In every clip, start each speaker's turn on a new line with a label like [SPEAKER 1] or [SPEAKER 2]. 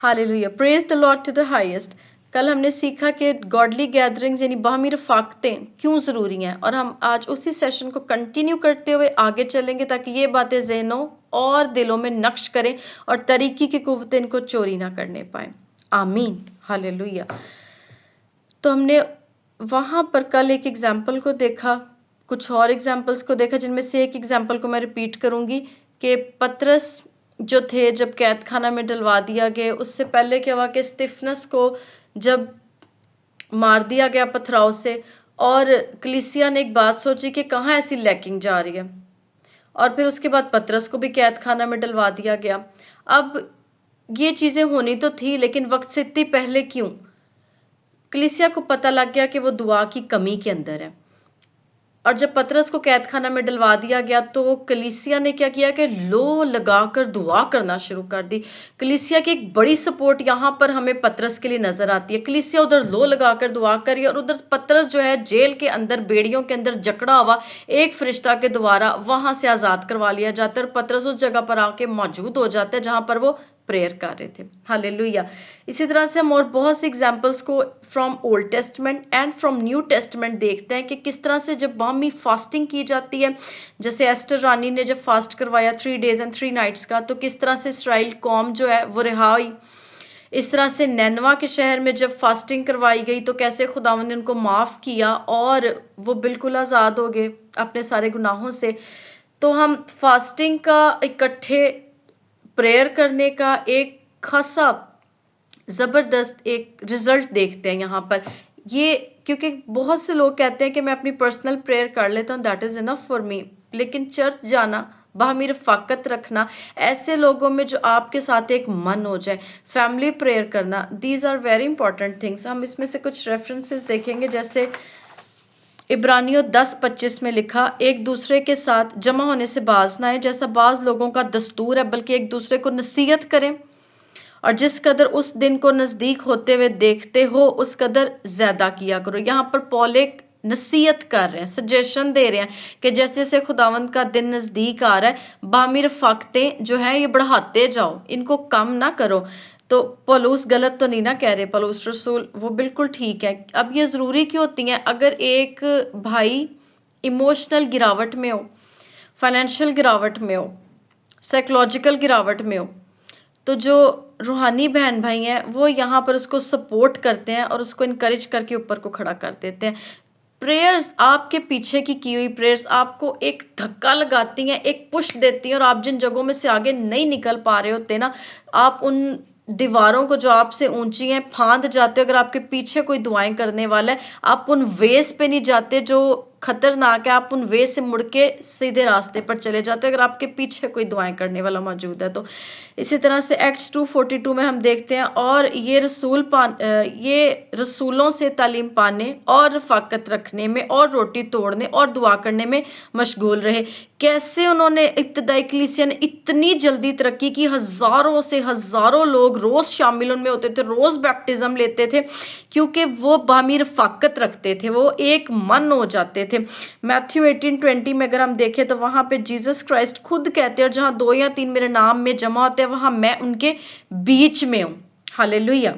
[SPEAKER 1] Hallelujah, praise the Lord to the highest. कल हमने सीखा कि गॉडली गैदरिंग्स यानी बाहमी रफ़ाक़तें क्यों ज़रूरी हैं, और हम आज उसी सेशन को कंटिन्यू करते हुए आगे चलेंगे ताकि ये बातें ज़हनों और दिलों में नक्श करें और तरीक़ी की क़ुव्वतें इनको चोरी ना करने पाएँ। आमीन, हालेलुया। तो हमने वहाँ पर कल एक एग्ज़ाम्पल को देखा, कुछ और एग्ज़ाम्पल्स को देखा, जिनमें से एक एग्ज़ाम्पल को मैं रिपीट करूँगी कि पतरस जो थे जब कैद खाना में डलवा दिया गया, उससे पहले क्या हुआ कि स्तिफनस को जब मार दिया गया पथराव से, और कलीसिया ने एक बात सोची कि कहाँ ऐसी लैकिंग जा रही है, और फिर उसके बाद पतरस को भी कैद खाना में डलवा दिया गया। अब ये चीज़ें होनी तो थी, लेकिन वक्त से इतनी पहले क्यों? कलीसिया को पता लग गया कि वो दुआ की कमी के अंदर है, और जब पतरस को कैद खाना में डलवा दिया गया तो कलीसिया ने क्या किया कि लो लगाकर दुआ करना शुरू कर दी। कलीसिया की एक बड़ी सपोर्ट यहाँ पर हमें पतरस के लिए नजर आती है। कलीसिया उधर लो लगाकर दुआ करी, और उधर पतरस जो है जेल के अंदर, बेड़ियों के अंदर जकड़ा हुआ, एक फरिश्ता के द्वारा वहां से आज़ाद करवा लिया जाता है, और पतरस उस जगह पर आके मौजूद हो जाता है जहाँ पर वो प्रेयर कर रहे थे। हालेलुया। इसी तरह से हम और बहुत से एग्जाम्पल्स को from old testament and from new testament देखते हैं कि किस तरह से जब बाहमी फास्टिंग की जाती है, जैसे एस्टर रानी ने जब फास्ट करवाया 3 days and 3 nights का, तो किस तरह से इसराइल कौम जो है वो रिहा हुई। इस तरह से नैनवा के शहर में जब फास्टिंग करवाई गई तो कैसे खुदावंद ने उनको माफ़ किया और वो बिल्कुल आज़ाद हो गए अपने सारे गुनाहों से। तो हम फास्टिंग का, इकट्ठे प्रेयर करने का एक खासा ज़बरदस्त एक रिज़ल्ट देखते हैं यहाँ पर। ये क्योंकि बहुत से लोग कहते हैं कि मैं अपनी पर्सनल प्रेयर कर लेता हूँ, that is enough for me, लेकिन चर्च जाना, बाहमी रफ़ाक़त रखना ऐसे लोगों में जो आपके साथ एक मन हो जाए, फैमिली प्रेयर करना, these are very important things. हम इसमें से कुछ रेफरेंसेस देखेंगे, जैसे इब्रानियों 10:25 में लिखा, एक दूसरे के साथ जमा होने से बाज ना आए, जैसा बाज लोगों का दस्तूर है, बल्कि एक दूसरे को नसीहत करें, और जिस कदर उस दिन को नज़दीक होते हुए देखते हो उस कदर ज़्यादा किया करो। यहाँ पर पौल एक नसीहत कर रहे हैं, सजेशन दे रहे हैं कि जैसे जैसे खुदावंद का दिन नज़दीक आ रहा है, बाहमी रफ़ाक़तें जो हैं ये बढ़ाते जाओ, इनको कम ना करो। तो पौलुस गलत तो नहीं ना कह रहे, पौलुस रसूल वो बिल्कुल ठीक है। अब ये ज़रूरी क्यों होती हैं? अगर एक भाई इमोशनल गिरावट में हो, फाइनेंशियल गिरावट में हो, साइकोलॉजिकल गिरावट में हो, तो जो रूहानी बहन भाई हैं वो यहाँ पर उसको सपोर्ट करते हैं और उसको इनकरेज करके ऊपर को खड़ा कर देते हैं। प्रेयर्स, आपके पीछे की हुई प्रेयर्स आपको एक धक्का लगाती हैं, एक पुश देती हैं, और आप जिन जगहों में से आगे नहीं निकल पा रहे होते ना, आप उन दीवारों को जो आपसे ऊंची हैं फांद जाते हो। अगर आपके पीछे कोई दुआएं करने वाला है, आप उन वेस पे नहीं जाते जो खतरनाक है, आप उन वे से मुड़ के सीधे रास्ते पर चले जाते हैं अगर आपके पीछे कोई दुआएं करने वाला मौजूद है तो। इसी तरह से एक्ट्स 2:42 में हम देखते हैं, और ये रसूलों से तालीम पाने और रफ़ाक़त रखने में और रोटी तोड़ने और दुआ करने में मशगूल रहे। कैसे उन्होंने, इब्तदाई कलीसिया ने इतनी जल्दी तरक्की की, हज़ारों से हज़ारों लोग रोज़ शामिल उनमें होते थे, रोज़ बैप्टिज़म लेते थे, क्योंकि वो बाहमी रफ़ाक़त रखते थे, वो एक मन हो जाते थे। मैथ्यू 18:20 में अगर हम देखें तो वहाँ पे जीसस क्राइस्ट खुद कहते हैं, और जहाँ 2 या 3 मेरे नाम में जमा होते हैं वहाँ मैं उनके बीच में हूँ। हालेलुया।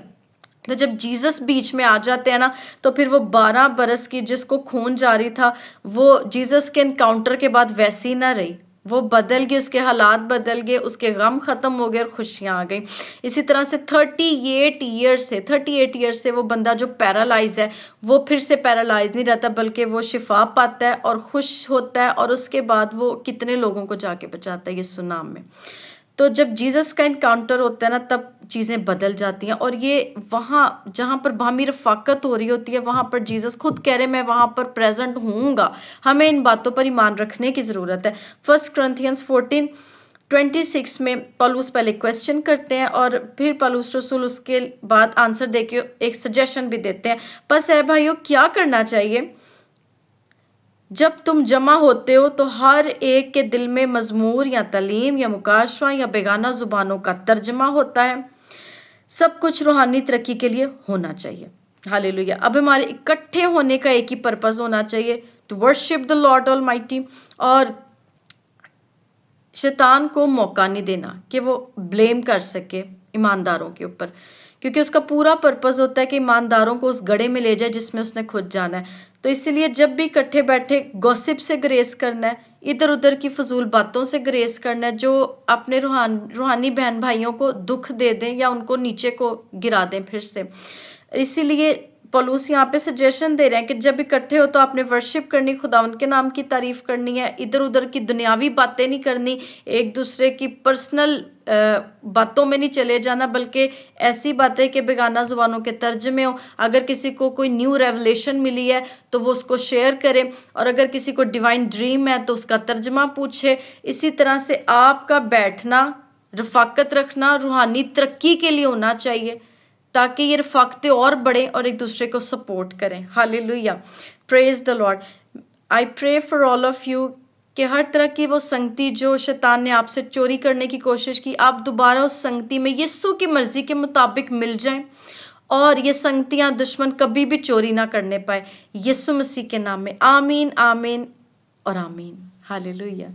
[SPEAKER 1] तो जब जीसस बीच में आ जाते हैं ना, तो फिर वो 12 बरस की जिसको खून जारी था, वो जीसस के एनकाउंटर के बाद वैसी ना रही, वो बदल गए, उसके हालात बदल गए, उसके गम ख़त्म हो गए और खुशियाँ आ गई। इसी तरह से 38 ईयर्स से वो बंदा जो पैरालाइज है वो फिर से पैरालाइज नहीं रहता, बल्कि वो शिफा पाता है और खुश होता है, और उसके बाद वो कितने लोगों को जाके बचाता है यीशु नाम में। तो जब जीसस का इनकाउंटर होता है ना, तब चीज़ें बदल जाती हैं। और ये वहाँ जहाँ पर बाहमी रफ़ाक़त हो रही होती है, वहाँ पर जीसस खुद कह रहे हैं मैं वहाँ पर प्रेजेंट हूँगा। हमें इन बातों पर ईमान रखने की ज़रूरत है। 1 Corinthians 14:26 में पौलुस पहले क्वेश्चन करते हैं, और फिर पौलुस रसूल उसके बाद आंसर देके एक सजेशन भी देते हैं। बस है भाइयों, क्या करना चाहिए? जब तुम जमा होते हो तो हर एक के दिल में मजमूर या तालीम या मुकाशवा या बेगाना ज़ुबानों का तर्जमा होता है। सब कुछ रूहानी तरक्की के लिए होना चाहिए। हालेलुया। अब हमारे इकट्ठे होने का एक ही पर्पज़ होना चाहिए, to worship the Lord Almighty, और शैतान को मौका नहीं देना कि वो ब्लेम कर सके, ایمانداروں کے اوپر، کیونکہ اس کا پورا پرپز ہوتا ہے کہ ایمانداروں کو اس گڑھے میں لے جائے جس میں اس نے خود جانا ہے۔ تو اسی لیے جب بھی اکٹھے بیٹھے گوسپ سے گریز کرنا ہے، ادھر ادھر کی فضول باتوں سے گریز کرنا ہے جو اپنے روحانی بہن بھائیوں کو دکھ دے دیں یا ان کو نیچے کو گرا دیں پھر سے۔ اسی لیے پولوس یہاں پہ سجیشن دے رہے ہیں کہ جب اکٹھے ہو تو آپ نے ورشپ کرنی، خداوند کے نام کی تعریف کرنی ہے، ادھر ادھر کی دنیاوی باتیں نہیں کرنی، ایک دوسرے کی پرسنل باتوں میں نہیں چلے جانا، بلکہ ایسی باتیں کہ بیگانہ زبانوں کے ترجمے ہوں۔ اگر کسی کو کوئی نیو ریولیشن ملی ہے تو وہ اس کو شیئر کرے، اور اگر کسی کو ڈیوائن ڈریم ہے تو اس کا ترجمہ پوچھے۔ اسی طرح سے آپ کا بیٹھنا، رفاقت رکھنا روحانی ترقی کے لیے ہونا چاہیے، تاکہ یہ رفاقتیں اور بڑھیں اور ایک دوسرے کو سپورٹ کریں۔ ہالیلویہ، پریز دا lord. I pray for all of you کہ ہر طرح کی وہ سنگتی جو شیطان نے آپ سے چوری کرنے کی کوشش کی، آپ دوبارہ اس سنگتی میں یسوع کی مرضی کے مطابق مل جائیں، اور یہ سنگتیاں دشمن کبھی بھی چوری نہ کرنے پائے، یسوع مسیح کے نام میں آمین، آمین اور آمین۔ ہالیلویہ۔